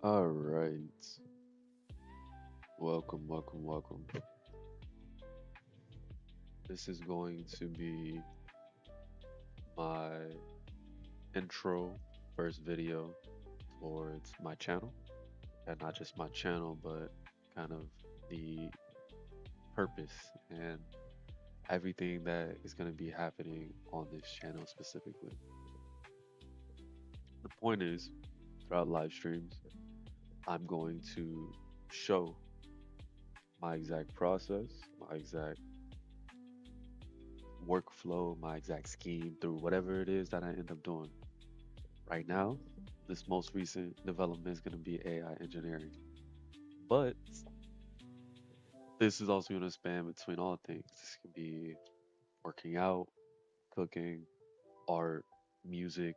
All right. Welcome, welcome, welcome. This is going to be my intro first video towards my channel. And not just my channel, but kind of the purpose and everything that is going to be happening on this channel specifically. The point is, throughout live streams, I'm going to show my exact process, my exact workflow, my exact scheme through whatever it is that I end up doing. Right now, this most recent development is going to be AI engineering. But this is also going to span between all things. This can be working out, cooking, art, music,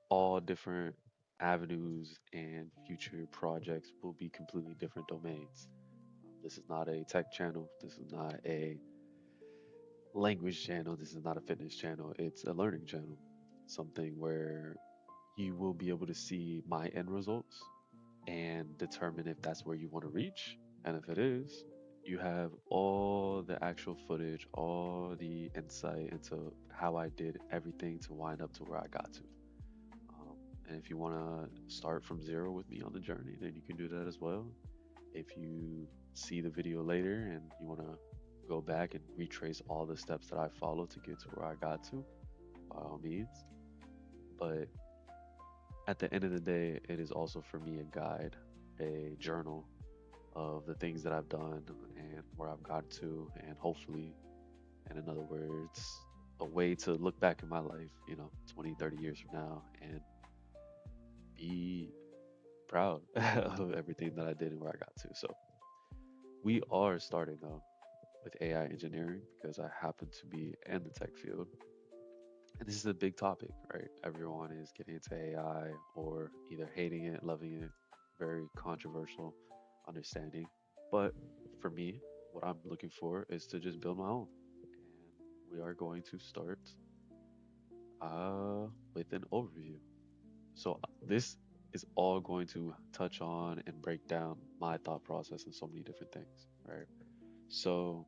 all different avenues and future projects will be completely different domains. This is not a tech channel. This is not a language channel. This is not a fitness channel. It's a learning channel. Something where you will be able to see my end results and determine if that's where you want to reach. And if it is, you have all the actual footage, all the insight into how I did everything to wind up to where I got to. Um, and if you want to start from zero with me on the journey, then you can do that as well. If you see the video later and you want to go back and retrace all the steps that I followed to get to where I got to, by all means. But at the end of the day, it is also for me a guide, a journal of the things that I've done and where I've got to, and hopefully, and in other words, a way to look back in my life, 20, 30 years from now and be proud of everything that I did and where I got to. So we are starting though with AI engineering because I happen to be in the tech field. And this is a big topic, right? Everyone is getting into AI or either hating it, loving it, very controversial understanding. But for me, what I'm looking for is to just build my own. And we are going to start with an overview. So this is all going to touch on and break down my thought process and so many different things, right? So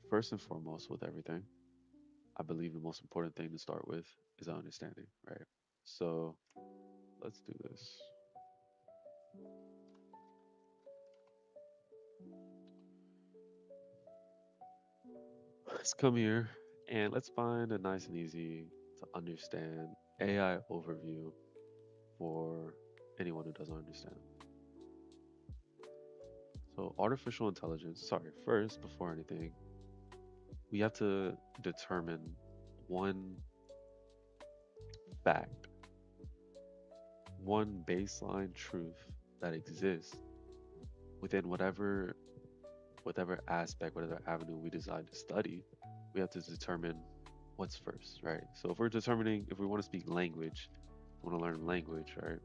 first and foremost, with everything, I believe the most important thing to start with is understanding, right? So let's do this. Let's come here and let's find a nice and easy to understand AI overview for anyone who doesn't understand. So, artificial intelligence, sorry, first, before anything, we have to determine one fact, one baseline truth that exists within whatever aspect, whatever avenue we decide to study. We have to determine what's first, right? So if we're determining if we want to speak language, we want to learn language, right?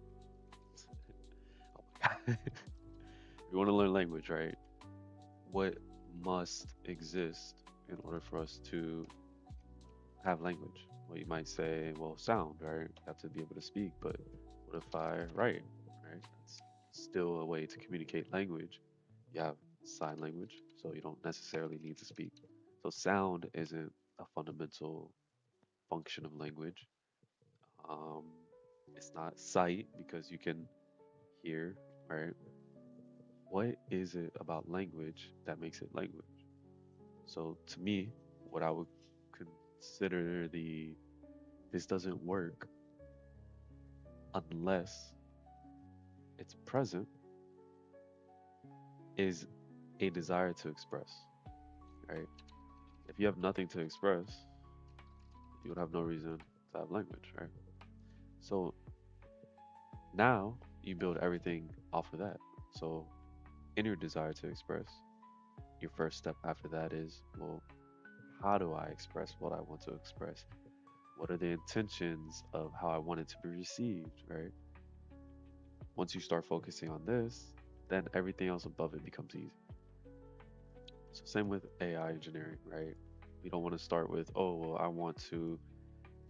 Oh my God. We want to learn language, right? What must exist in order for us to have language? Well, you might say, well, sound, right? You have to be able to speak, but what if I write, right? That's still a way to communicate language. You have sign language, so you don't necessarily need to speak. So sound isn't a fundamental function of language. Um, it's not sight because you can hear, right? What is it about language that makes it language? So to me, what I would consider the this doesn't work unless it's present is a desire to express, right? If you have nothing to express, you would have no reason to have language, right? So now you build everything off of that. So in your desire to express, your first step after that is, well, how do I express what I want to express? What are the intentions of how I want it to be received, right? Once you start focusing on this, then everything else above it becomes easy. So same with AI engineering, right? We don't want to start with, oh, well, I want to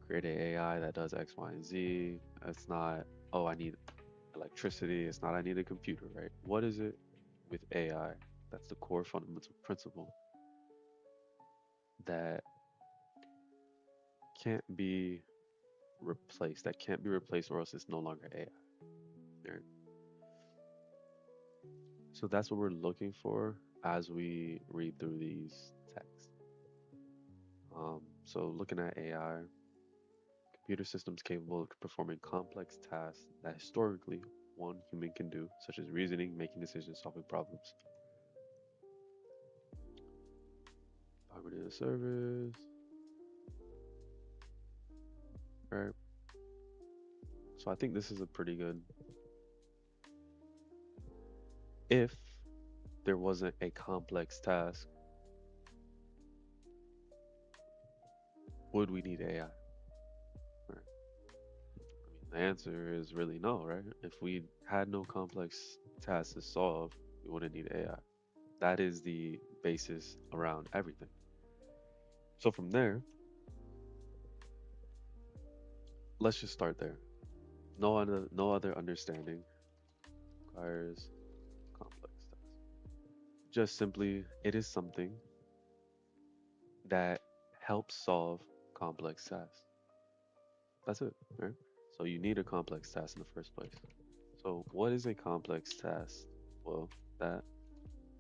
create an AI that does X, Y, and Z. It's not, oh, I need electricity. It's not I need a computer, right? What is it with AI? That's the core fundamental principle that can't be replaced. That can't be replaced, or else it's no longer AI. Right? So that's what we're looking for as we read through these texts. So looking at AI, computer systems capable of performing complex tasks that historically one human can do, such as reasoning, making decisions, solving problems. Cognitive service, right? So I think this is a pretty good. If there wasn't a complex task, would we need AI? Right? I mean, the answer is really no, right? If we had no complex tasks to solve, we wouldn't need AI. That is the basis around everything. So from there, let's just start there. No other understanding requires complex tasks. Just simply, it is something that helps solve complex tasks. That's it, right? So you need a complex task in the first place. So what is a complex task? Well, that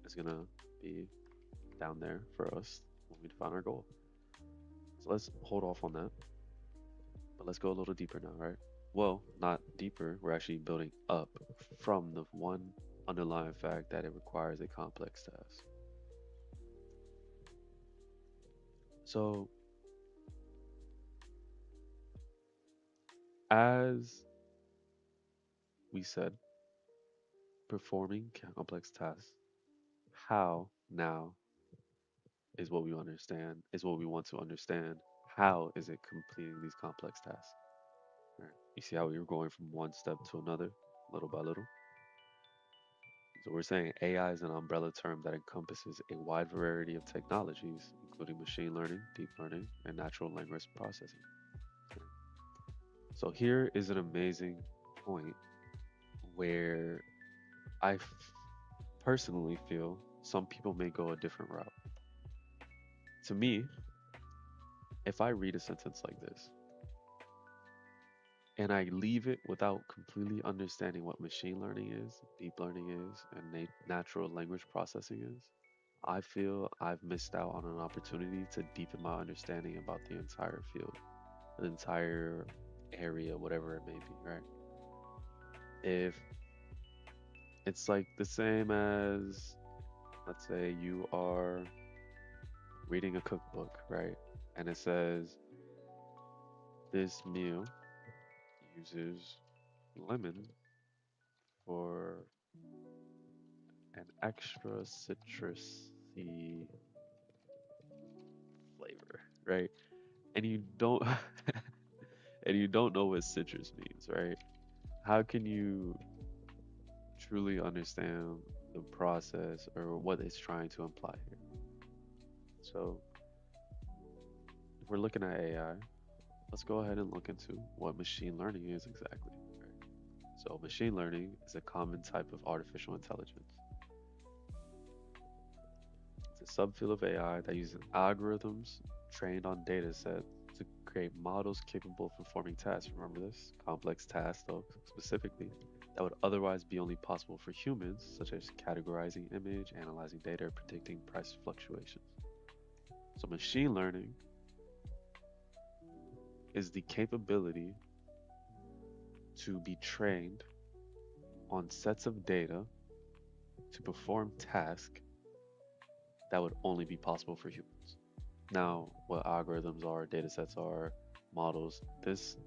is gonna be down there for us when we define our goal. So let's hold off on that, but let's go a little deeper now, right? Well, not deeper. We're actually building up from the one underlying fact that it requires a complex task. So as we said, performing complex tasks, how now is what we understand, is what we want to understand. How is it completing these complex tasks? Right. You see how we were going from one step to another, little by little? So we're saying AI is an umbrella term that encompasses a wide variety of technologies, including machine learning, deep learning, and natural language processing. Right. So here is an amazing point where personally feel some people may go a different route. To me, if I read a sentence like this and I leave it without completely understanding what machine learning is, deep learning is, and natural language processing is, I feel I've missed out on an opportunity to deepen my understanding about the entire field, the entire area, whatever it may be, right? If it's like the same as, let's say you are reading a cookbook, right? And it says this meal uses lemon for an extra citrusy flavor, right? And you don't and you don't know what citrus means, right? How can you truly understand the process or what it's trying to imply here? So, if we're looking at AI, let's go ahead and look into what machine learning is exactly. Right? So, machine learning is a common type of artificial intelligence. It's a subfield of AI that uses algorithms trained on data sets to create models capable of performing tasks. Remember this? Complex tasks, though, specifically, that would otherwise be only possible for humans, such as categorizing image, analyzing data, or predicting price fluctuations. So, machine learning is the capability to be trained on sets of data to perform tasks that would only be possible for humans. Now, what algorithms are, data sets are, models, this,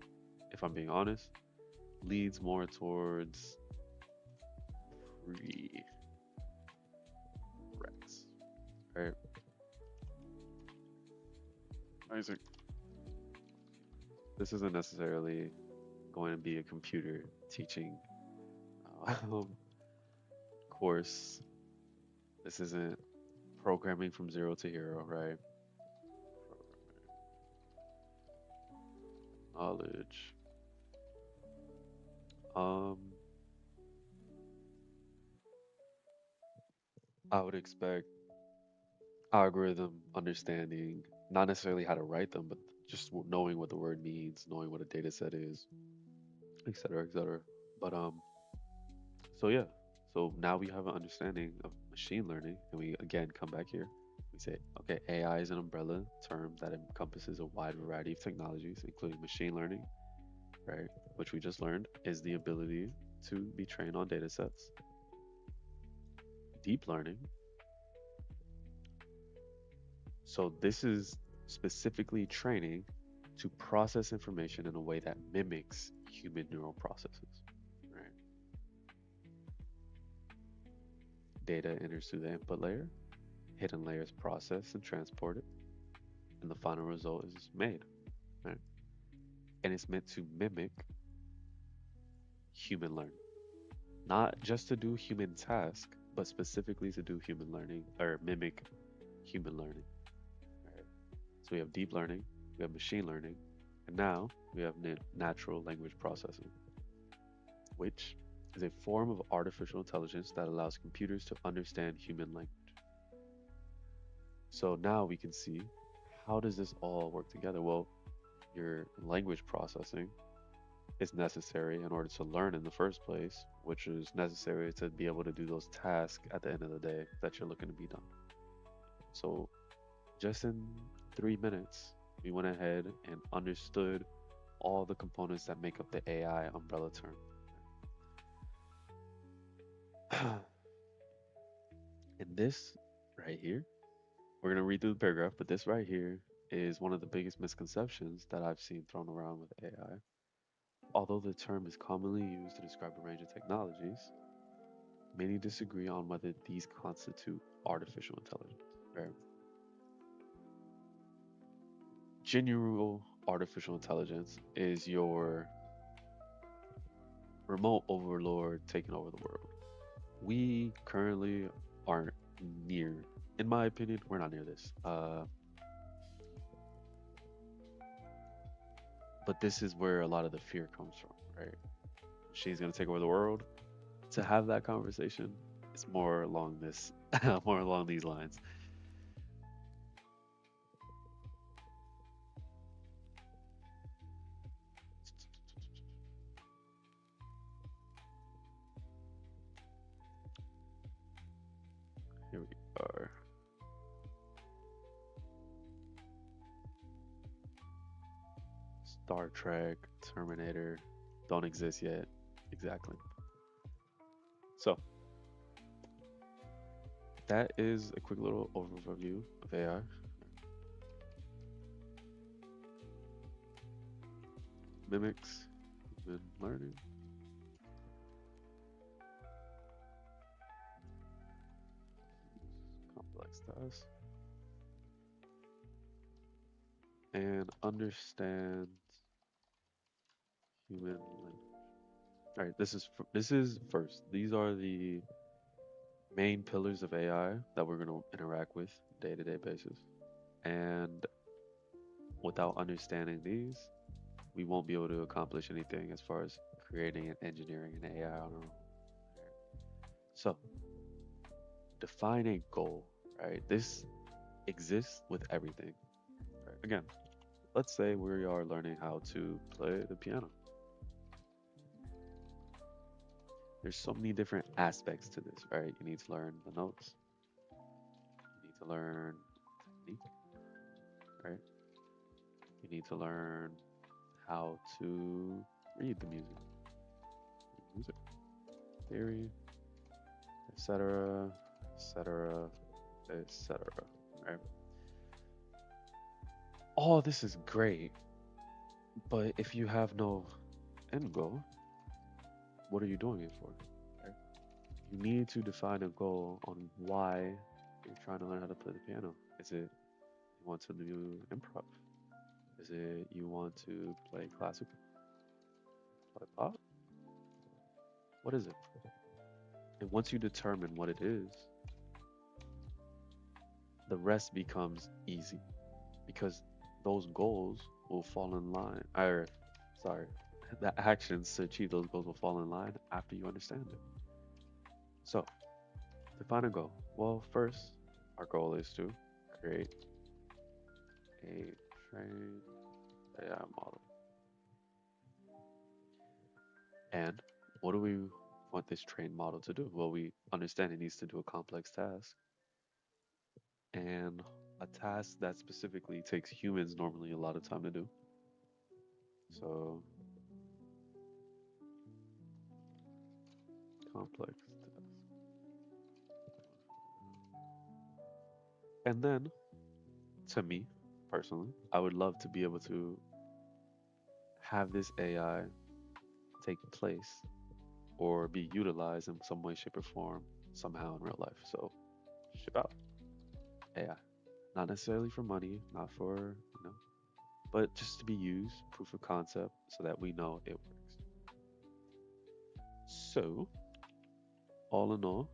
if I'm being honest, leads more towards prereqs, right? Isaac, this isn't necessarily going to be a computer teaching course. This isn't programming from zero to hero, right? Knowledge. Um, I would expect algorithm understanding, not necessarily how to write them, but just knowing what the word means, knowing what a data set is, et cetera, et cetera. But so yeah, so now we have an understanding of machine learning, and we again come back here. We say, okay, AI is an umbrella term that encompasses a wide variety of technologies, including machine learning, right? Which we just learned is the ability to be trained on data sets. Deep learning, so this is specifically training to process information in a way that mimics human neural processes. Right? Data enters through the input layer, hidden layers process and transport it, and the final result is made. Right? And it's meant to mimic human learning, not just to do human task, but specifically to do human learning or mimic human learning. Right? So we have deep learning, we have machine learning, and now we have natural language processing, which is a form of artificial intelligence that allows computers to understand human language. So now we can see, how does this all work together? Well, your language processing is necessary in order to learn in the first place, which is necessary to be able to do those tasks at the end of the day that you're looking to be done. So just in 3 minutes, we went ahead and understood all the components that make up the AI umbrella term. And this right here, we're going to read through the paragraph, but this right here is one of the biggest misconceptions that I've seen thrown around with AI. Although the term is commonly used to describe a range of technologies, many disagree on whether these constitute artificial intelligence. Right? Genuine artificial intelligence is your remote overlord taking over the world. We currently aren't near, in my opinion, we're not near this. But this is where a lot of the fear comes from, right? She's gonna take over the world. To have that conversation, it's more along this, more along these lines. Here we are. Star Trek, Terminator, don't exist yet. Exactly. So that is a quick little overview of AI. Mimics, human learning. Complex tasks, and understands human language. All right, this is first. These are the main pillars of AI that we're going to interact with day-to-day basis. And without understanding these, we won't be able to accomplish anything as far as creating and engineering an AI on our own. So, define a goal, right? This exists with everything. Right? Again, let's say we are learning how to play the piano. There's so many different aspects to this, right? You need to learn the notes. You need to learn technique, right? You need to learn how to read the music theory, etc., etc., etc. Right? All this is great, but if you have no end goal, what are you doing it for? Right? You need to define a goal on why you're trying to learn how to play the piano. Is it you want to do improv? Is it you want to play classical, play pop? What is it? And once you determine what it is, the rest becomes easy because those goals will fall in line. Or, sorry, the actions to achieve those goals will fall in line after you understand it. So, define a goal. Well, first, our goal is to create a trained AI model. And what do we want this trained model to do? Well, we understand it needs to do a complex task, and a task that specifically takes humans normally a lot of time to do. So, complex task. And then, to me personally, I would love to be able to have this AI take place or be utilized in some way, shape, or form somehow in real life. So, ship out AI. Not necessarily for money, not for, but just to be used, proof of concept, so that we know it works. So, all in all,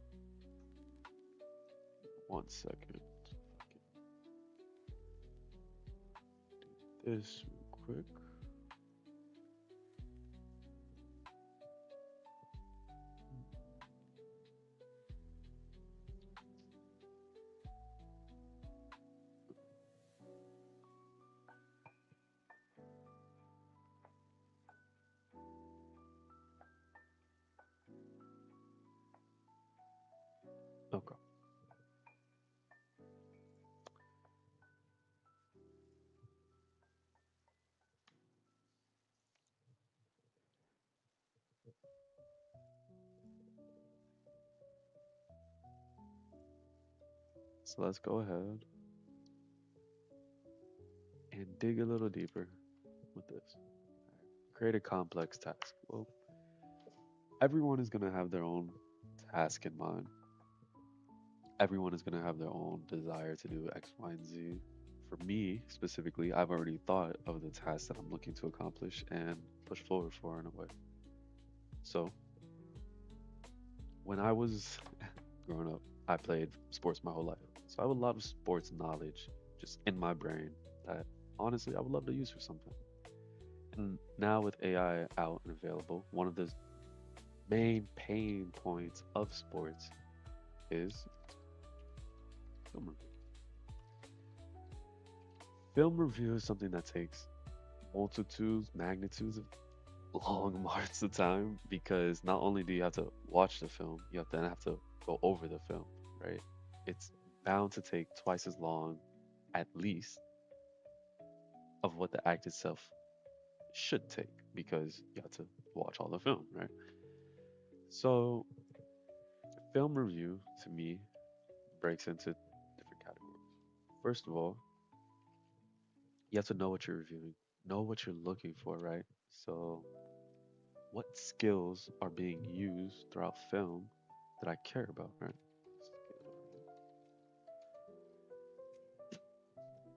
1 second. This real quick. Okay. So let's go ahead and dig a little deeper with this. Create a complex task. Well, everyone is going to have their own task in mind. Everyone is going to have their own desire to do X, Y, and Z. For me specifically, I've already thought of the task that I'm looking to accomplish and push forward for in a way. So, when I was growing up, I played sports my whole life. So, I have a lot of sports knowledge just in my brain that honestly I would love to use for something. And now with AI out and available, one of the main pain points of sports is film review. Film review is something that takes multitudes, magnitudes of long amounts of time because not only do you have to watch the film, you have to go over the film, right? It's bound to take twice as long, at least, of what the act itself should take because you have to watch all the film, right? So, film review to me breaks into different categories. First of all, you have to know what you're reviewing, know what you're looking for, right? So, what skills are being used throughout film that I care about, right?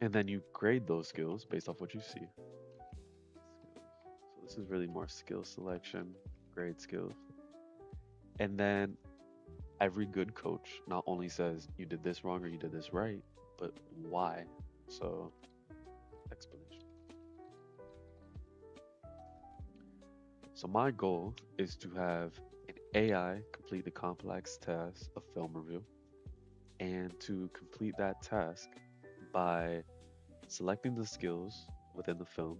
And then you grade those skills based off what you see. So this is really more skill selection, grade skills. And then every good coach not only says you did this wrong or you did this right, but why. So explanation. So my goal is to have an AI complete the complex task of film review and to complete that task by selecting the skills within the film,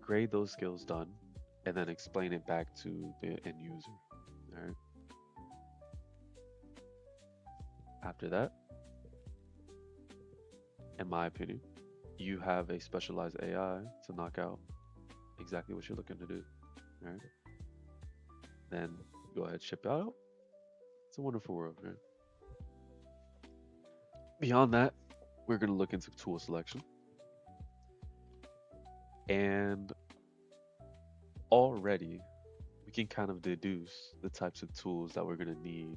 grade those skills done, and then explain it back to the end user. All right. After that, in my opinion, you have a specialized AI to knock out exactly what you're looking to do. All right. Then go ahead, ship it out. It's a wonderful world, right? Beyond that, we're going to look into tool selection. And already we can kind of deduce the types of tools that we're going to need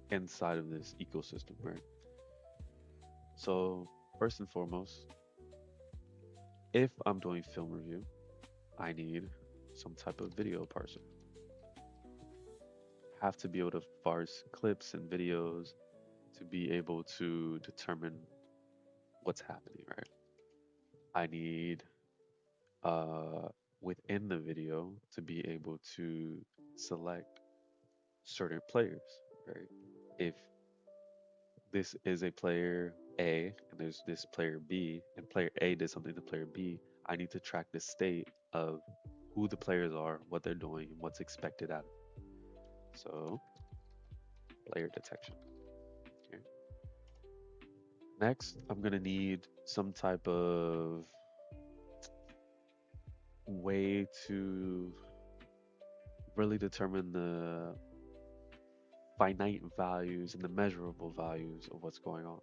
inside of this ecosystem, right? So, first and foremost, if I'm doing film review, I need some type of video parser. Have to be able to parse clips and videos to be able to determine what's happening, right? I need uh, within the video to be able to select certain players, right? If this is a player A and there's this player B, and player A did something to player B, I need to track the state of who the players are, what they're doing, and what's expected out of it. So, player detection. Here. Next, I'm going to need some type of way to really determine the finite values and the measurable values of what's going on.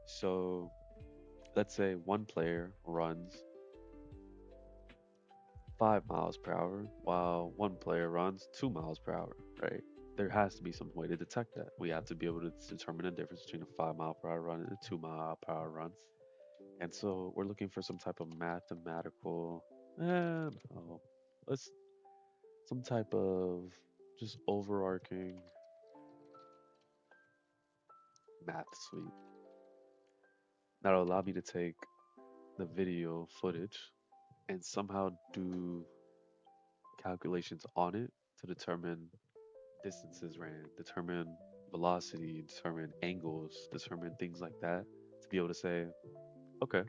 So, let's say one player runs 5 miles per hour while one player runs 2 miles per hour, right? There has to be some way to detect that. We have to be able to determine the difference between a 5 mile per hour run and a 2 mile per hour run. And so we're looking for some type of mathematical, no, let's some type of just overarching math suite that'll allow me to take the video footage and somehow do calculations on it to determine distances ran, determine velocity, determine angles, determine things like that to be able to say, okay,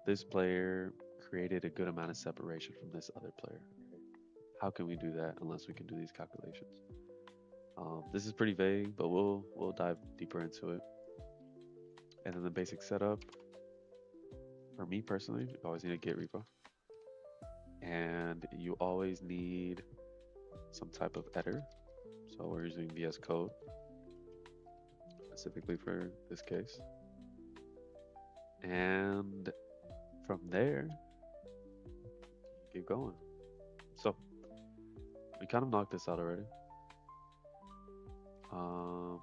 this player created a good amount of separation from this other player. How can we do that unless we can do these calculations? This is pretty vague, but we'll dive deeper into it. And then the basic setup for me personally, you always need a Git repo, and you always need some type of editor. So we're using VS Code specifically for this case, and from there, keep going. So we kind of knocked this out already. Um,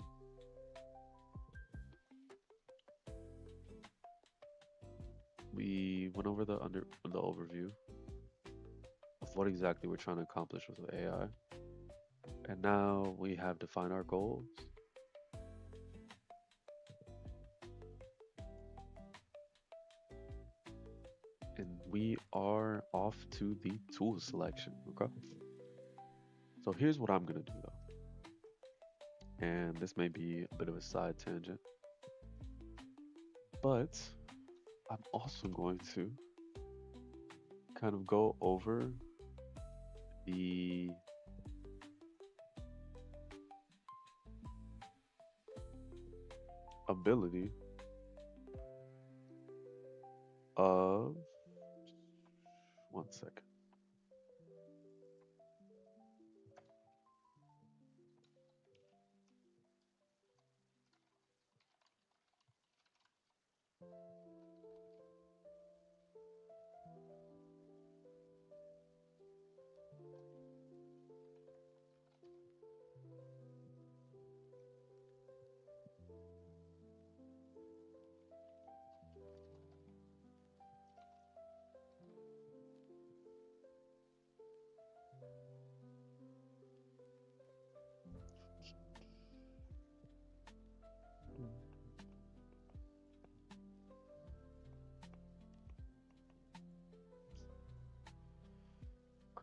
we went over the overview of what exactly we're trying to accomplish with the AI, and now we have defined our goals. And we are off to the tool selection. Okay. So here's what I'm gonna do though, and this may be a bit of a side tangent, but I'm also going to kind of go over the ability of 1 second.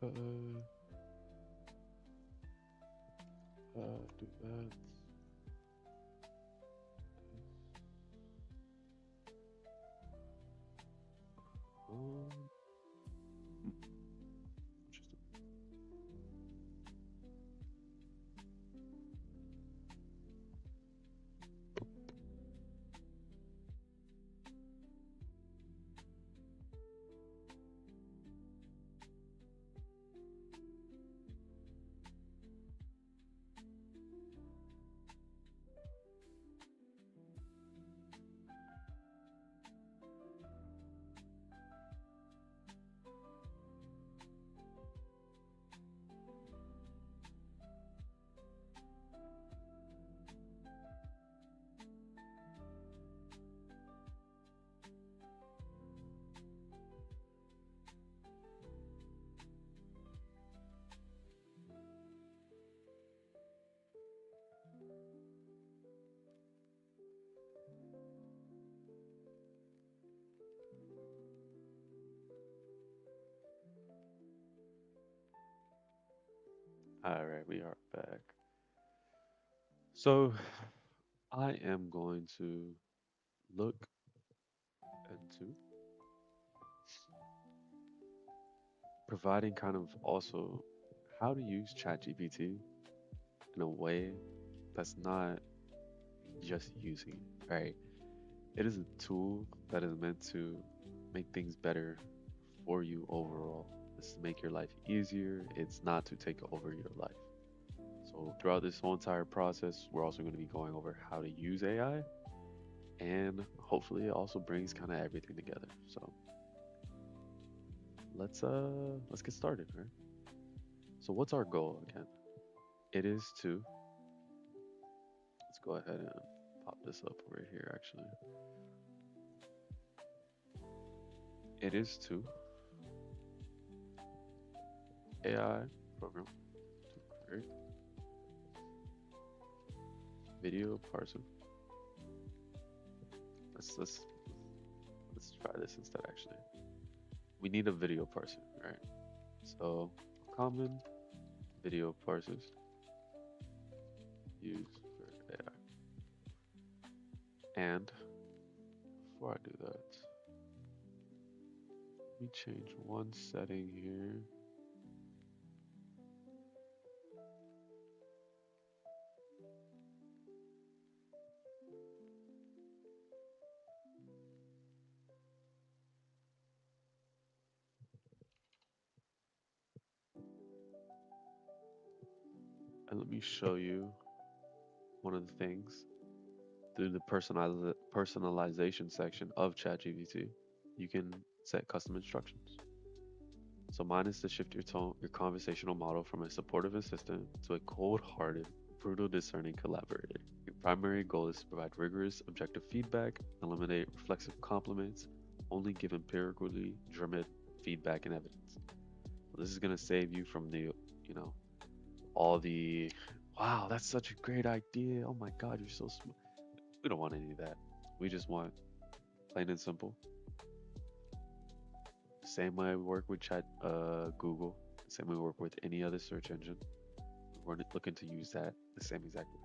Okay, do that. Um, Interesting. All right, we are back. So I am going to look into providing kind of also how to use ChatGPT in a way that's not just using it, right? It is a tool that is meant to make things better for you overall. It's to make your life easier. It's not to take over your life. So throughout this whole entire process, we're also going to be going over how to use AI, and hopefully it also brings kind of everything together. So let's get started, right? So what's our goal again? It is to let's go ahead and pop this up right here actually. It is to AI program to create video parser. Let's let's try this instead actually. We need a video parser, right? So common video parsers used for AI. And before I do that, let me change one setting here. And let me show you one of the things through the personalization section of ChatGPT. You can set custom instructions. So mine is to shift your tone, your conversational model from a supportive assistant to a cold-hearted, brutal, discerning collaborator. Your primary goal is to provide rigorous, objective feedback, eliminate reflexive compliments, only give empirically driven feedback and evidence. So this is going to save you from the, all the, wow, that's such a great idea. Oh my God, you're so smart. We don't want any of that. We just want plain and simple. Same way we work with Google, same way we work with any other search engine. We're looking to use that the same exact way.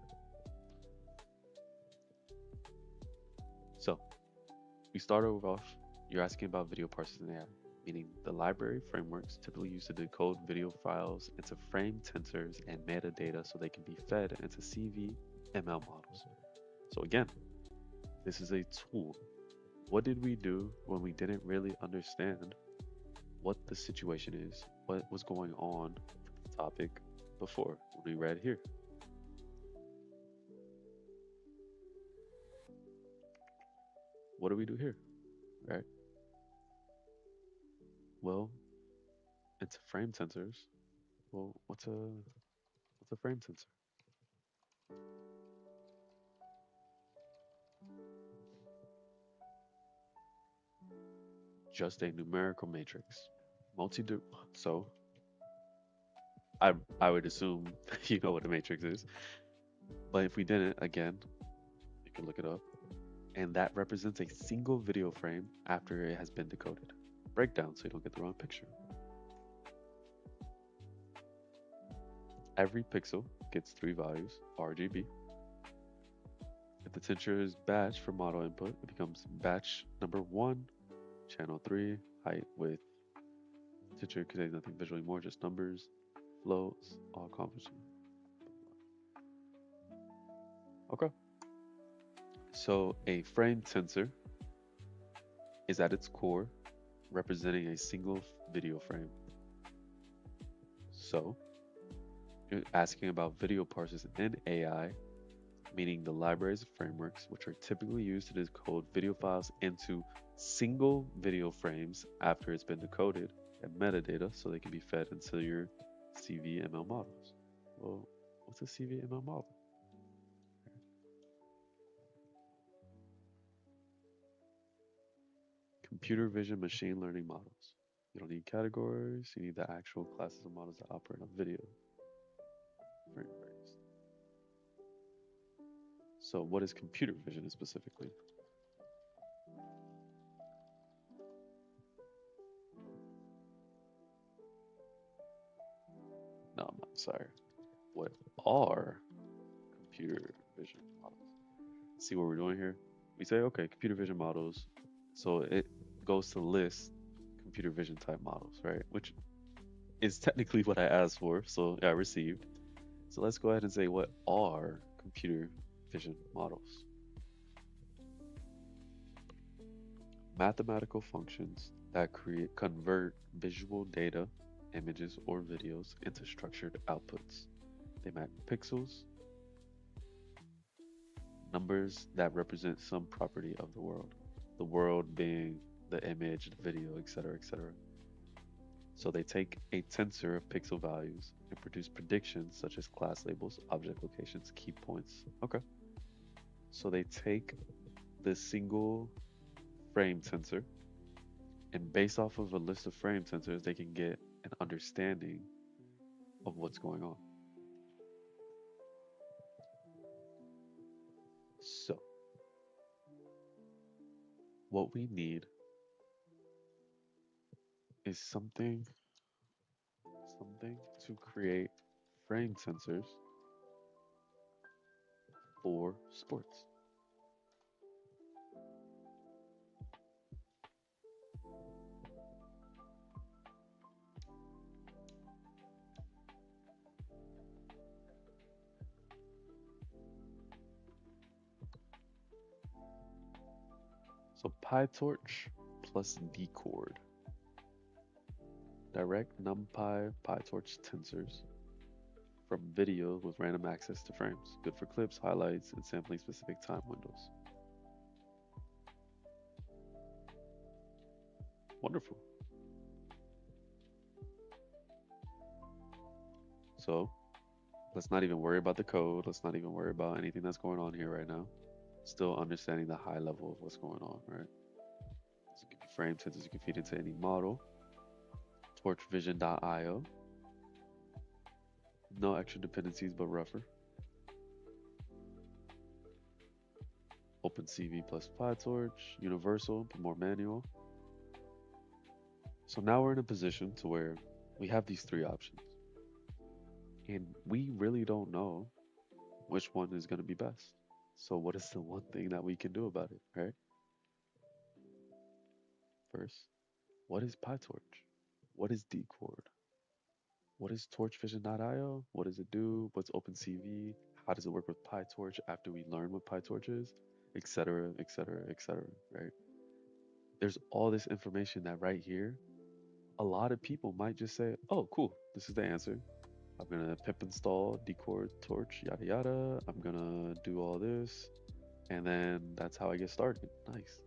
So we started off. You're asking about video parsers in AI, meaning the library frameworks typically used to decode video files into frame tensors and metadata so they can be fed into CV/ML models. So again, this is a tool. What did we do when we didn't really understand what the situation is, what was going on with the topic before when we read here? What do we do here, right? Well, it's frame tensors. Well, what's a frame tensor? Just a numerical matrix. Multi so I would assume you know what a matrix is. But if we didn't, again, you can look it up. And that represents a single video frame after it has been decoded. Breakdown so you don't get the wrong picture. Every pixel gets three values, RGB. If the tensor is batch for model input, it becomes batch number one, channel three, height, width. Tensor contains nothing visually more, just numbers, floats, all accomplishment. Okay. So a frame tensor is at its core representing a single video frame. So you're asking about video parsers in AI, meaning the libraries of frameworks which are typically used to decode video files into single video frames after it's been decoded and metadata so they can be fed into your CV/ML models. Well, what's a CV/ML model? Computer vision machine learning models. You don't need categories, you need the actual classes of models that operate on video frame rates. So, what is computer vision specifically? No, I'm not sorry. What are computer vision models? See what we're doing here? We say, okay, computer vision models. So it goes to list computer vision type models, right? Which is technically what I asked for. So yeah, I received. So let's go ahead and say what are computer vision models? Mathematical functions that convert visual data, images or videos into structured outputs. They map pixels, numbers that represent some property of the world. The world being the image, the video, etc., etc. So they take a tensor of pixel values and produce predictions such as class labels, object locations, key points. Okay. So they take the single frame tensor, and based off of a list of frame tensors, they can get an understanding of what's going on. So, what we need is something to create frame tensors for sports. So PyTorch plus dchord. Direct NumPy PyTorch tensors from video with random access to frames. Good for clips, highlights, and sampling specific time windows. Wonderful. So let's not even worry about the code. Let's not even worry about anything that's going on here right now. Still understanding the high level of what's going on, right? So it could be frame tensors you can feed into any model. Torchvision.io. No extra dependencies, but rougher. OpenCV plus PyTorch. Universal, but more manual. So now we're in a position to where we have these three options. And we really don't know which one is going to be best. So, what is the one thing that we can do about it, right? First, what is PyTorch? What is Dchord? What is TorchVision.io? What does it do? What's OpenCV? How does it work with PyTorch after we learn what PyTorch is? Etc., etc., etc., right? There's all this information that right here, a lot of people might just say, oh, cool, this is the answer. I'm gonna pip install dchord torch yada yada. I'm gonna do all this, and then that's how I get started. Nice.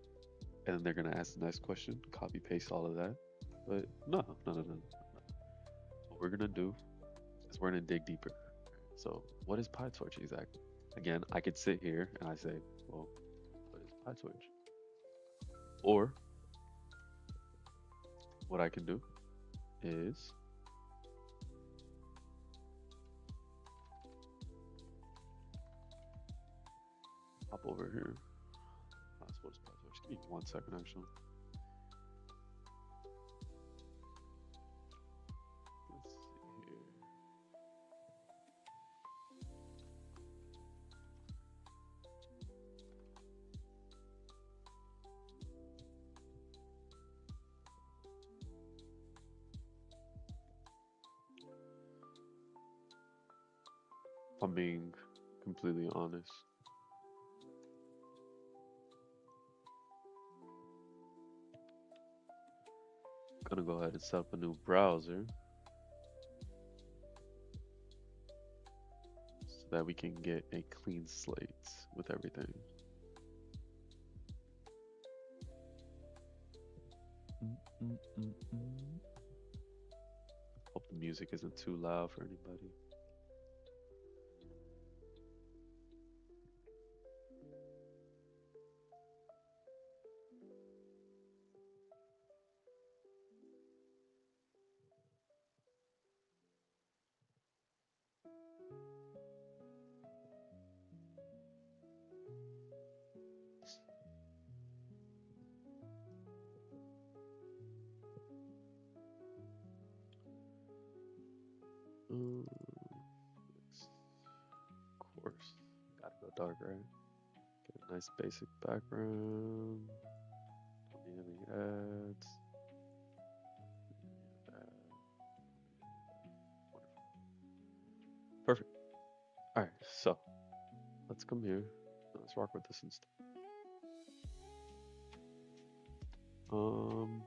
And then they're gonna ask the next question, copy paste all of that. But no, no, no, no. What we're gonna do is we're gonna dig deeper. So what is PyTorch exactly? Again, I could sit here and I say, well, what is PyTorch? Or what I can do is hop over here. That's what is PyTorch. Give me 1 second actually. Let's see here. If I'm being completely honest. I'm gonna go ahead and set up a new browser so that we can get a clean slate with everything. Mm-mm-mm-mm. Hope the music isn't too loud for anybody. Of course, gotta go dark, right? Nice basic background. Don't need any ads. Perfect. All right, so let's come here. Let's rock with this instead. Um,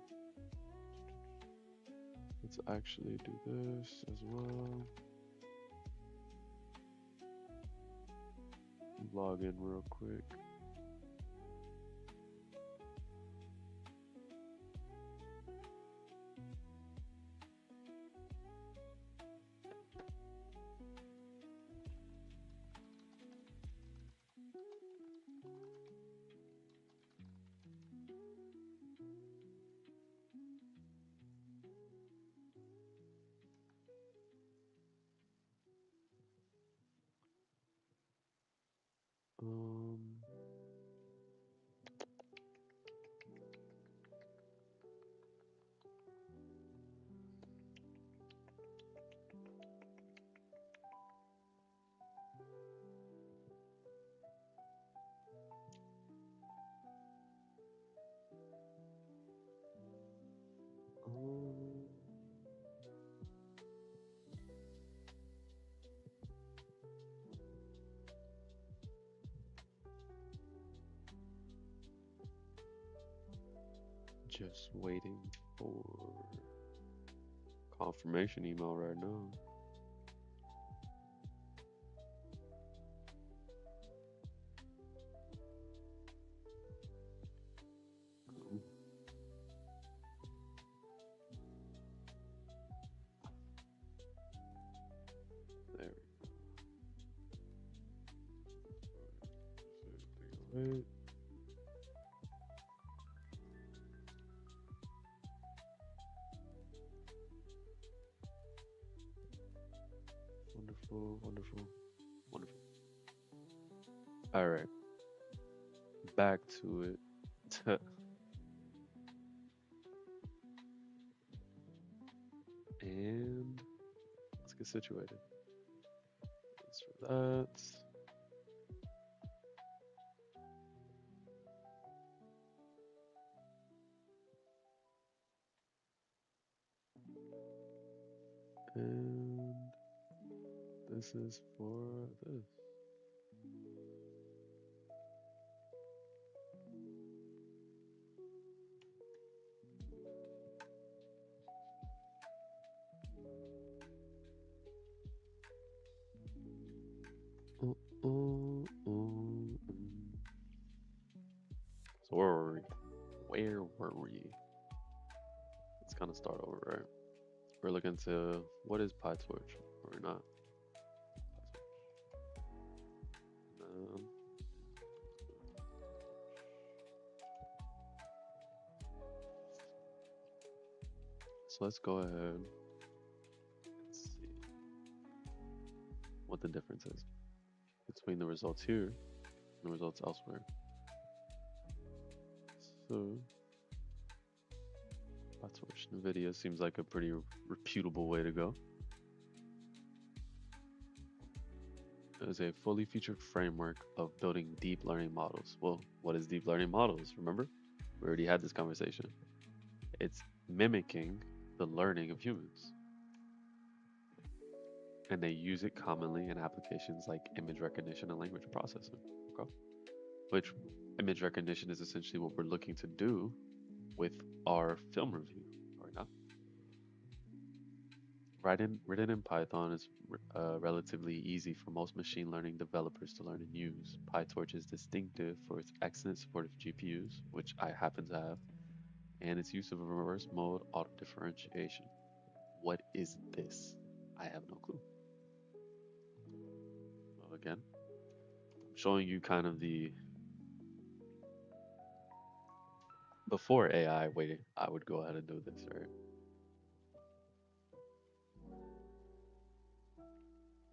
let's actually do this as well. Log in real quick. Um, um, just waiting for confirmation email right now. Cool. There we go. Wait. Wonderful, wonderful, wonderful. All right, back to it. And let's get situated. That's for that. And this is for this. Uh, uh, uh. So where were we? Where were we? Let's kind of start over, right? We're looking to what is PyTorch or not? Um, so let's go ahead and see what the difference is between the results here and the results elsewhere. So PyTorch NVIDIA seems like a pretty reputable way to go. It is a fully featured framework of building deep learning models. Well, what is deep learning models? Remember? We already had this conversation. It's mimicking the learning of humans. And they use it commonly in applications like image recognition and language processing. Okay? Which image recognition is essentially what we're looking to do with our film review right now. Written in Python is relatively easy for most machine learning developers to learn and use. PyTorch is distinctive for its excellent support of GPUs, which I happen to have, and its use of reverse mode auto differentiation. What is this? I have no clue. Well, again, I'm showing you kind of the before AI way I would go ahead and do this, right?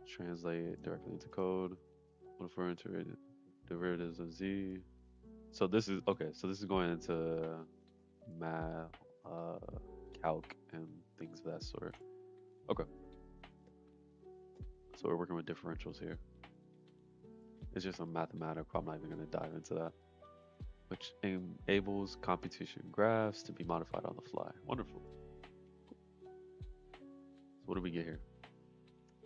Translate it directly into code. Referring to it, derivatives of z. So this is okay. So this is going into math, uh, calc, and things of that sort. Okay. So we're working with differentials here. It's just a mathematical. I'm not even going to dive into that. Which enables computation graphs to be modified on the fly. Wonderful. So what do we get here?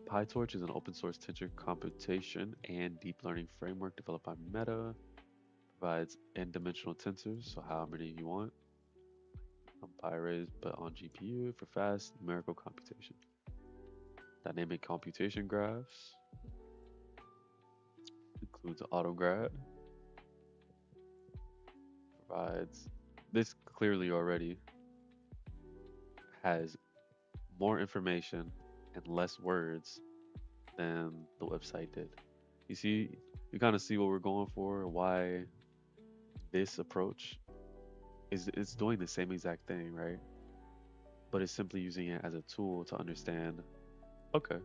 PyTorch is an open source tensor computation and deep learning framework developed by Meta. Provides n-dimensional tensors, so how many you want, on PyArrays, but on GPU for fast numerical computation. Dynamic computation graphs includes AutoGrad. Provides this clearly already has more information and less words than the website did. You see, you kind of see what we're going for, why this approach is it's doing the same exact thing, right? But it's simply using it as a tool to understand, okay,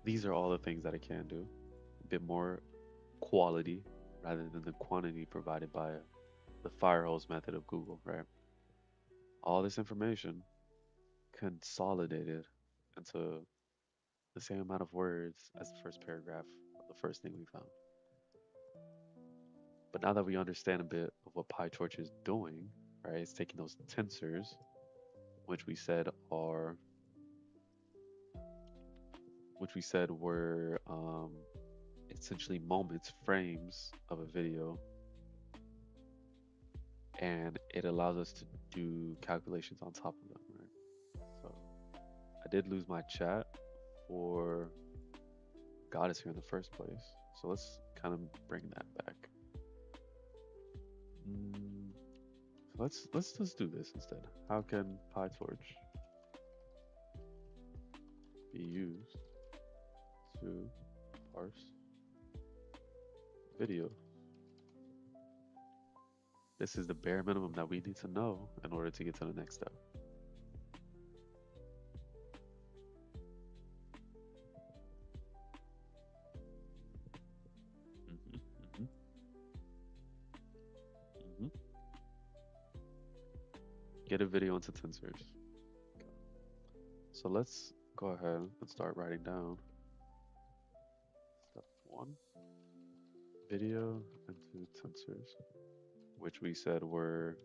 these are all the things that it can do. A bit more quality rather than the quantity provided by the firehose method of Google, right? All this information consolidated into the same amount of words as the first paragraph of the first thing we found. But now that we understand a bit of what PyTorch is doing, right, it's taking those tensors, which we said are, which we said were essentially moments, frames of a video, and it allows us to do calculations on top of them, right? So I did lose my chat for got us here in the first place. So let's kind of bring that back. Mm, so let's just do this instead. How can PyTorch be used to parse video? This is the bare minimum that we need to know in order to get to the next step. hmm hmm hmm Get a video into tensors. So let's go ahead and start writing down step one, video into tensors, which we said were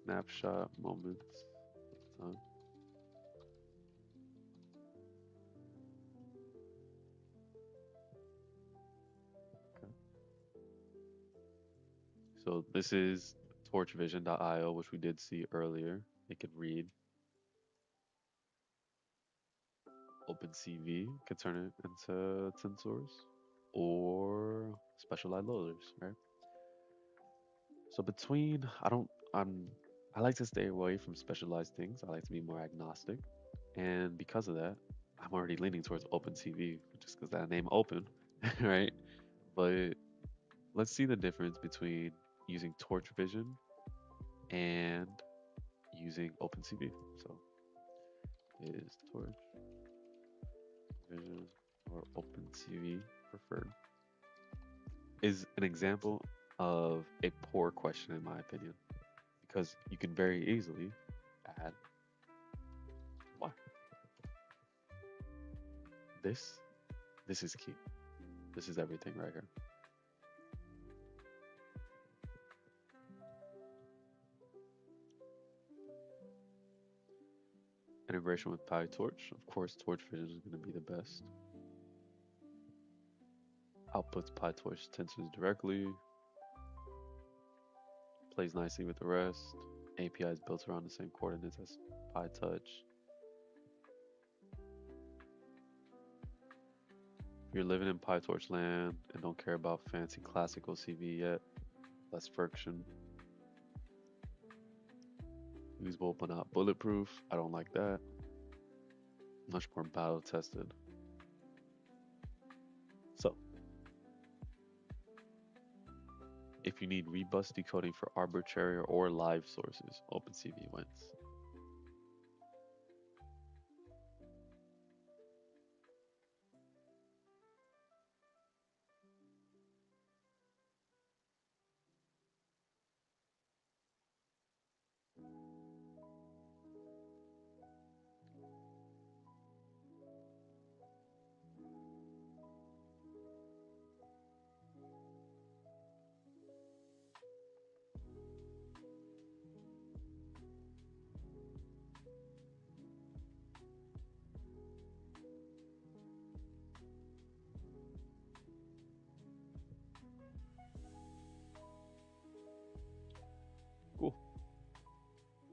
snapshot moments of time. Okay. So this is torchvision.io, which we did see earlier. It could read OpenCV, could turn it into tensors or specialized loaders, right? So between, I like to stay away from specialized things. I like to be more agnostic. And because of that, I'm already leaning towards OpenCV just because that name open, right? But let's see the difference between using Torch Vision and using OpenCV. So is Torch Vision or OpenCV preferred? Is an example of a poor question in my opinion, because you can very easily add why. This this is key. This is everything right here. Integration with PyTorch. Of course, Torch Vision is going to be the best. Outputs PyTorch tensors directly. Plays nicely with the rest. API is built around the same coordinates as PyTouch. If you're living in PyTorch land and don't care about fancy classical CV yet, less friction. Usable but not bulletproof. I don't like that. Much more battle tested. So, if you need rebus decoding for arbitrary or live sources, OpenCV wins.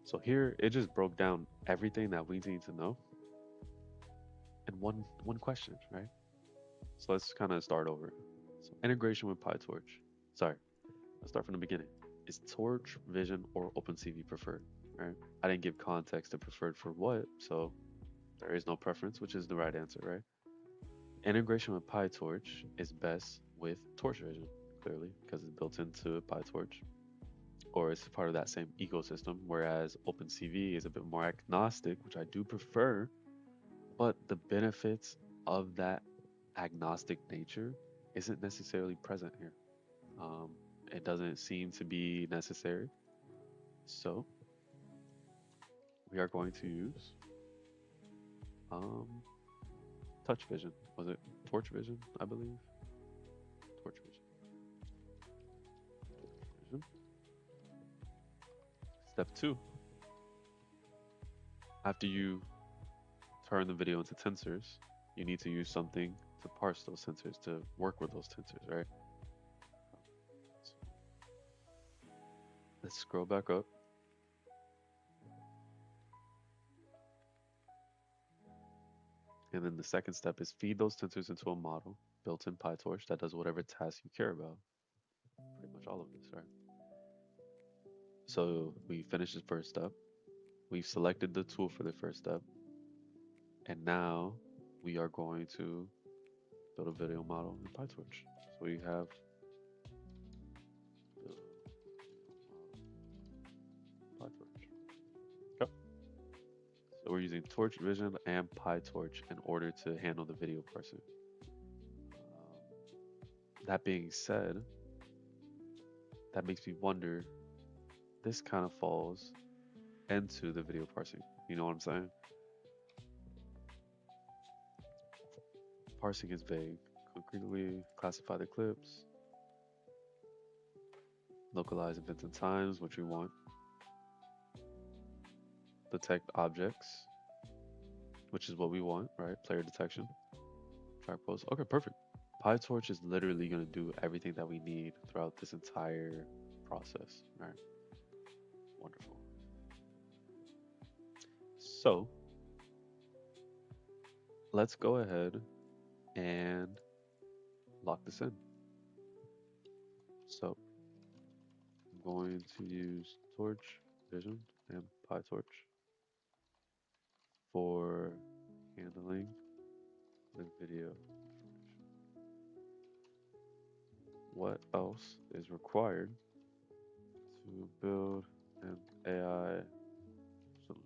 So here it just broke down everything that we need to know in one question, right? So let's kind of start over. So integration with PyTorch. Sorry, let's start from the beginning. Is Torch, Vision, or OpenCV preferred? Right? I didn't give context to preferred for what, so there is no preference, which is the right answer, right? Integration with PyTorch is best with Torch Vision, clearly, because it's built into PyTorch, or it's part of that same ecosystem, whereas OpenCV is a bit more agnostic, which I do prefer, but the benefits of that agnostic nature isn't necessarily present here. Um, it doesn't seem to be necessary. So we are going to use um, touch vision. Was it torch vision? I believe torch vision. Vision. Step two. After you turn the video into tensors, you need to use something to parse those tensors, to work with those tensors, right? So let's scroll back up. And then the second step is feed those tensors into a model built in PyTorch that does whatever task you care about. Pretty much all of this, right? So we finished the first step. We've selected the tool for the first step. And now we are going to build a video model in PyTorch. So we have build model PyTorch. Okay. So we're using Torch Vision and PyTorch in order to handle the video parsing. That being said, that makes me wonder, this kind of falls into the video parsing. You know what I'm saying? Parsing is vague. Concretely classify the clips, localize events and times, which we want, detect objects, which is what we want, right? Player detection, track pose. Okay, perfect. PyTorch is literally going to do everything that we need throughout this entire process, right? Wonderful. So let's go ahead and lock this in. So I'm going to use Torch Vision and PyTorch for handling the video information. What else is required to build an AI solution?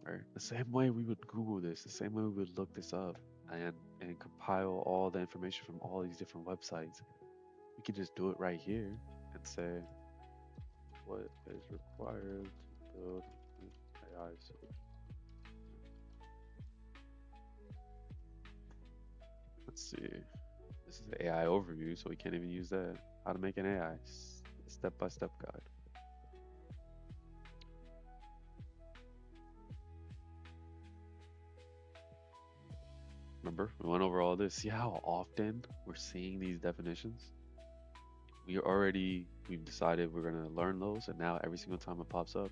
Right? The same way we would Google this, the same way we would look this up and compile all the information from all these different websites. We could just do it right here and say what is required to build an AI solution. Let's see. This is the AI overview, so we can't even use that. How to make an AI step-by-step guide. Remember, we went over all this. See how often we're seeing these definitions? We've decided we're gonna learn those, and now every single time it pops up,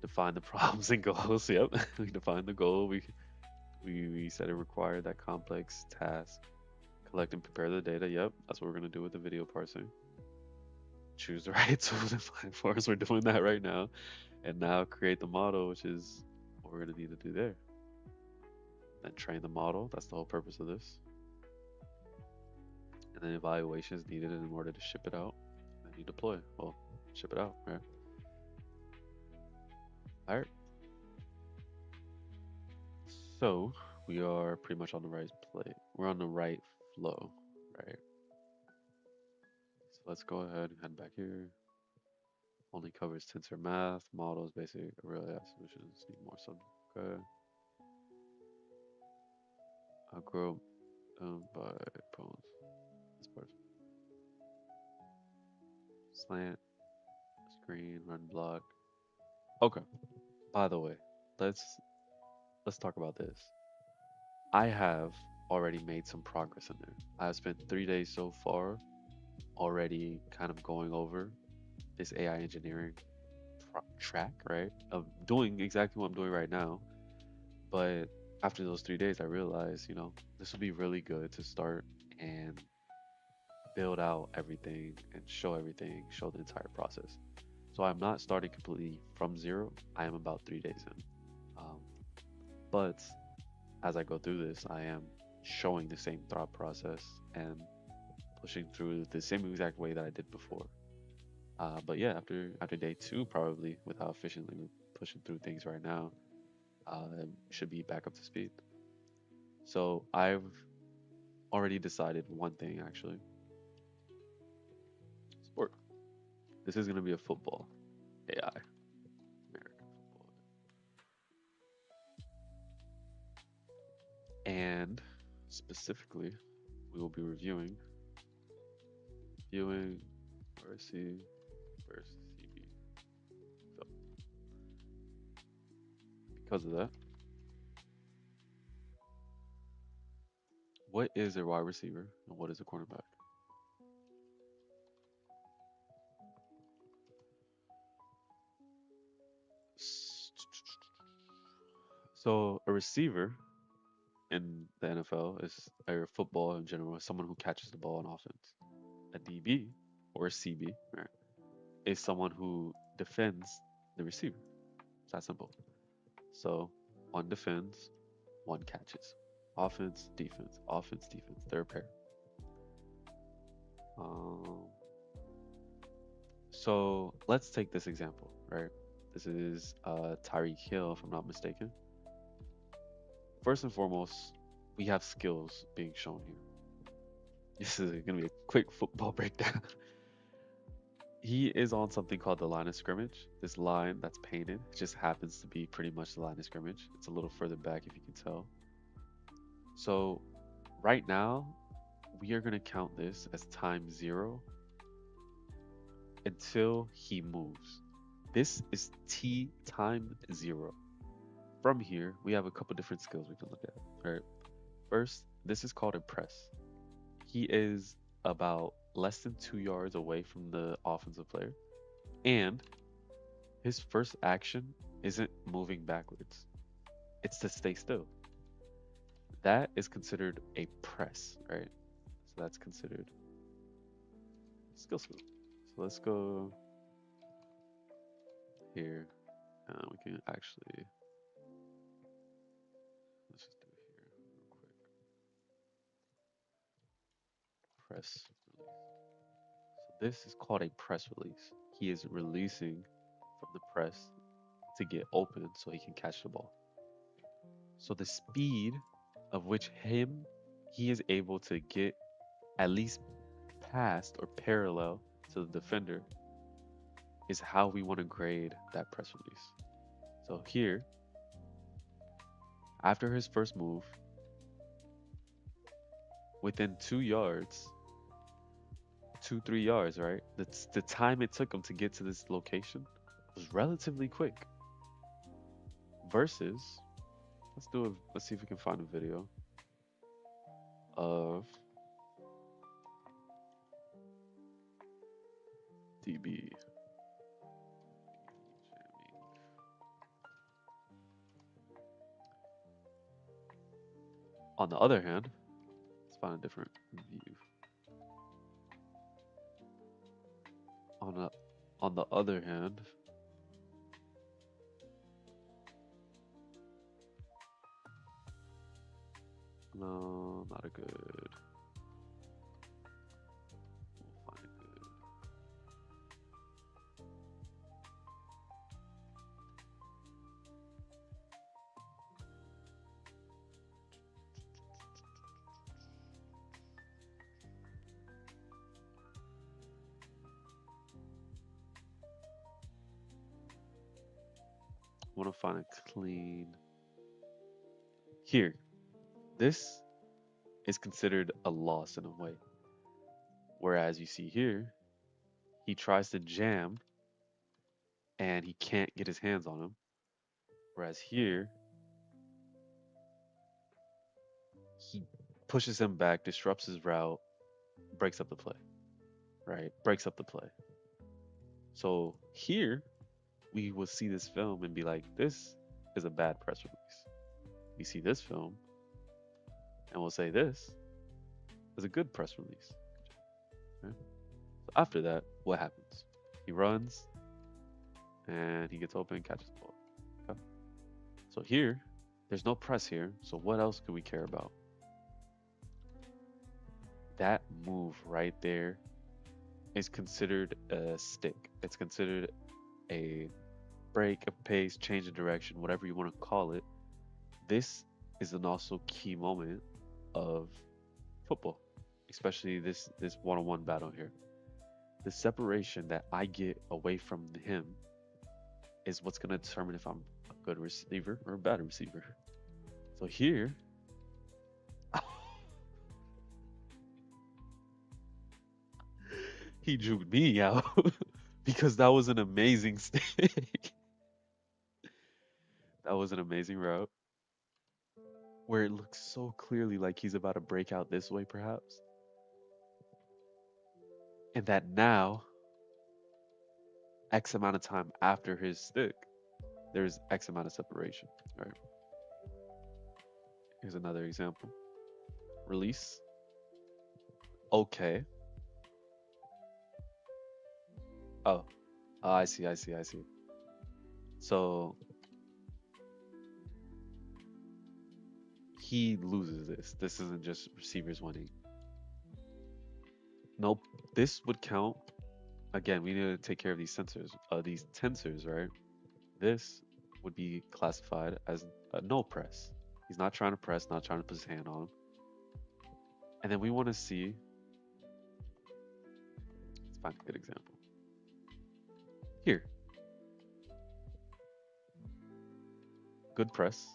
define the problems and goals. Yep, we define the goal. We said it required that complex task. Collect and prepare the data. Yep, that's what we're gonna do with the video parsing. Choose the right tools and platforms. We're doing that right now, and now create the model, which is what we're gonna need to do there. Then train the model. That's the whole purpose of this. And then evaluation is needed in order to ship it out. Then you deploy. Well, ship it out, right? All right. So we are pretty much on the right play. We're on the right flow, right? So let's go ahead and head back here. Only covers tensor math, models, basic, real AI solutions. Need more subject. Okay. I'll grow by poems. This part. Slant, screen, run block. Okay. By the way, let's let's talk about this. I have already made some progress in there. I have spent 3 days so far already kind of going over this AI engineering track, right? Of doing exactly what I'm doing right now. But after those 3 days, I realized, this would be really good to start and build out everything and show everything, show the entire process. So I'm not starting completely from zero. I am about 3 days in. Um, but as I go through this, I am showing the same thought process and pushing through the same exact way that I did before. But yeah, after day two, probably with how efficiently we're pushing through things right now, should be back up to speed. So I've already decided one thing actually. Sport. This is gonna be a football AI, American football, and specifically, we will be reviewing RC versus CB. So because of that, what is a wide receiver and what is a cornerback? So a receiver in the NFL is, or football in general, is someone who catches the ball on offense. A DB or a CB, right, is someone who defends the receiver. It's that simple. So one defends, one catches. Offense, defense, offense, defense. They're a pair. Um, so let's take this example, right? This is Tyreek Hill, if I'm not mistaken. First and foremost, we have skills being shown here. This is going to be a quick football breakdown. He is on something called the line of scrimmage. This line that's painted just happens to be pretty much the line of scrimmage. It's a little further back if you can tell. So right now, we are going to count this as time zero until he moves. This is T time zero. From here, we have a couple different skills we can look at. All right. First, this is called a press. He is about less than 2 yards away from the offensive player, and his first action isn't moving backwards, it's to stay still. That is considered a press, right? So that's considered skill. So let's go here. We can actually, let's just do it here real quick. Press release. So this is called a press release. He is releasing from the press to get open so he can catch the ball. So the speed of which he is able to get at least past or parallel to the defender is how we want to grade that press release. So here, after his first move, within 2 yards, 2, 3 yards, right? The time it took him to get to this location was relatively quick. Versus, let's see if we can find a video of DB jamming. On the other hand, let's find a different view. On the on the other hand, no, not a good. We'll find a good. Want to find a clean. Here, this is considered a loss in a way. Whereas you see here, he tries to jam and he can't get his hands on him. Whereas here, he pushes him back, disrupts his route, breaks up the play. right? Breaks up the play. So here we will see this film and be like, this is a bad press release. We see this film and we'll say this is a good press release. Right? So after that, what happens? He runs and he gets open and catches the ball. Okay? So here, there's no press here. So what else could we care about? That move right there is considered a stick. It's considered a break, a pace, change of direction, whatever you want to call it. This is an also key moment of football, especially this one-on-one battle here. The separation that I get away from him is what's going to determine if I'm a good receiver or a bad receiver. So here, he juked me out because that was an amazing stick. That was an amazing route where it looks so clearly like he's about to break out this way, perhaps. And that now, X amount of time after his stick, there's X amount of separation. All right. Here's another example. Release. Okay. Oh, I see, I see, I see. So he loses this. This isn't just receivers winning. Nope. This would count. Again, we need to take care of these tensors, right? This would be classified as a no press. He's not trying to press, not trying to put his hand on him. And then we want to see, let's find a good example. Here, good press.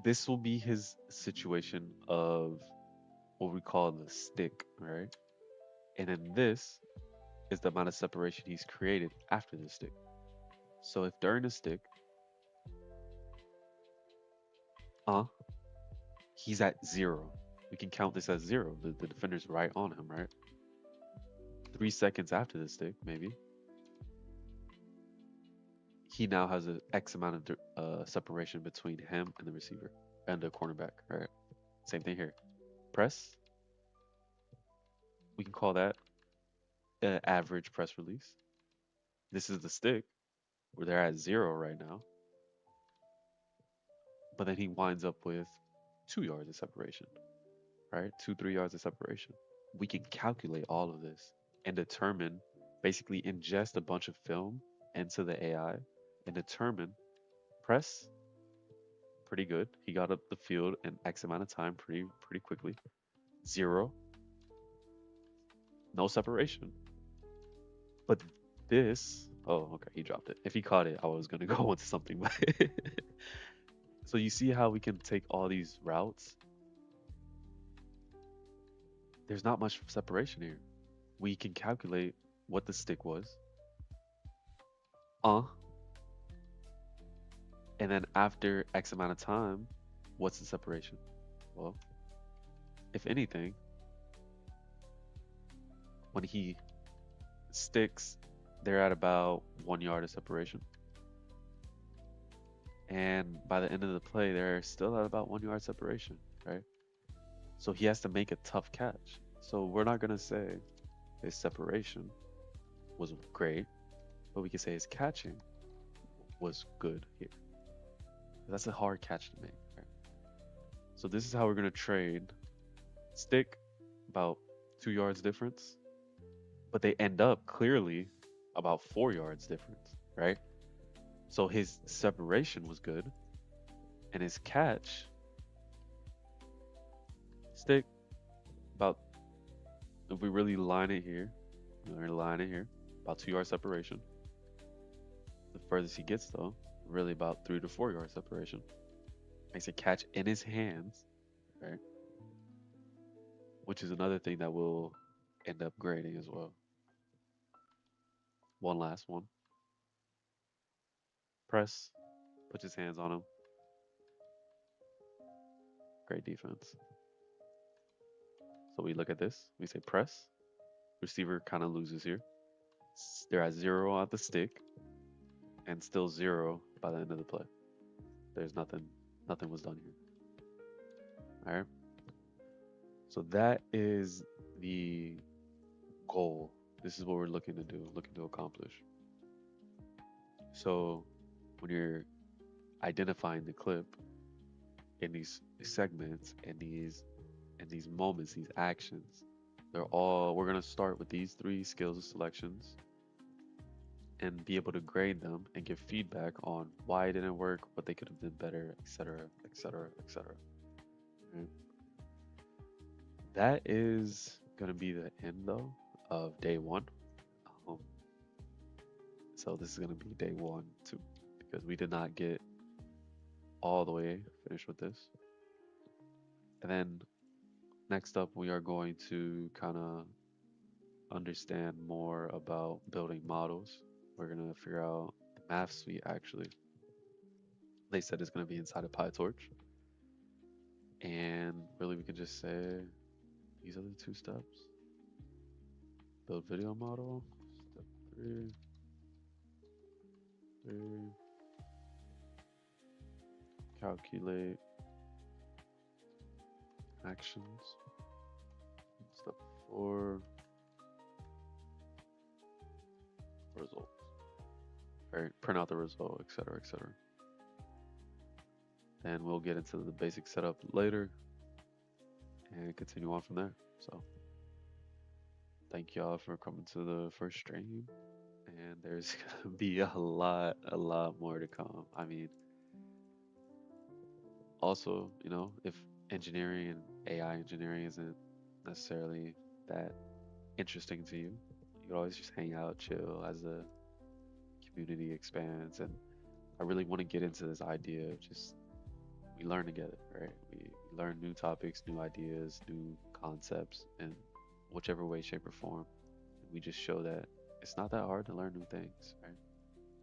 This will be his situation of what we call the stick, right? And then this is the amount of separation he's created after the stick. So if during the stick, uh, he's at zero, we can count this as zero. The defender's right on him, right? 3 seconds after the stick, maybe he now has an X amount of separation between him and the receiver and the cornerback, right? Same thing here. Press, we can call that an average press release. This is the stick where they're at zero right now, but then he winds up with 2 yards of separation, right? 2, 3 yards of separation. We can calculate all of this and determine, basically ingest a bunch of film into the AI and determine press, pretty good. He got up the field in X amount of time pretty quickly. Zero, no separation. But this, oh, okay, he dropped it. If he caught it, I was gonna go into something. So you see how we can take all these routes. There's not much separation here. We can calculate what the stick was. Uh, and then after X amount of time, what's the separation? Well, if anything, when he sticks, they're at about 1 yard of separation. And by the end of the play, they're still at about 1 yard separation, right? So he has to make a tough catch. So we're not gonna say his separation was great, but we can say his catching was good here. That's a hard catch to make. Right? So this is how we're gonna trade stick, about 2 yards difference, but they end up clearly about 4 yards difference, right? So his separation was good, and his catch stick about, if we really line it here, we're gonna line it here, about 2 yard separation. The furthest he gets though, really about 3 to 4 yard separation. Makes a catch in his hands, right? Which is another thing that will end up grading as well. One last one. Press, puts his hands on him. Great defense. So we look at this, we say press, receiver kind of loses here. They're at zero on the stick and still zero by the end of the play. There's nothing was done here. All right. So that is the goal. This is what we're looking to do, looking to accomplish. So when you're identifying the clip in these segments and these moments, these actions, we're gonna start with these three skills selections and be able to grade them and give feedback on why it didn't work, what they could have done better, etc., etc., etc. That is gonna be the end though of day one. Um, so this is gonna be day one too, because we did not get all the way finished with this. And then next up, we are going to kind of understand more about building models. We're gonna figure out the math suite actually. They said it's gonna be inside of PyTorch. And really we can just say these are the two steps. Build video model. Step three, calculate actions. Step 4, results. All right, print out the result, etc., etc. Then we'll get into the basic setup later and continue on from there. So thank y'all for coming to the first stream. And there's gonna be a lot more to come. I mean, also, if engineering and AI engineering isn't necessarily that interesting to you, you could always just hang out, chill as the community expands. And I really want to get into this idea of just we learn together, right? We learn new topics, new ideas, new concepts in whichever way, shape, or form. And we just show that it's not that hard to learn new things, right?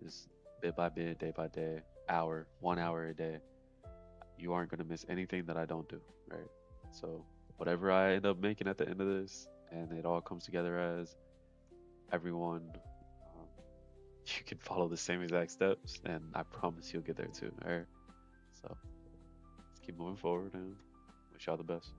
Just bit by bit, day by day, 1 hour a day. You aren't going to miss anything that I don't do, right? So, whatever I end up making at the end of this, and it all comes together as everyone, um, you can follow the same exact steps, and I promise you'll get there too, all right? So, let's keep moving forward and wish y'all the best.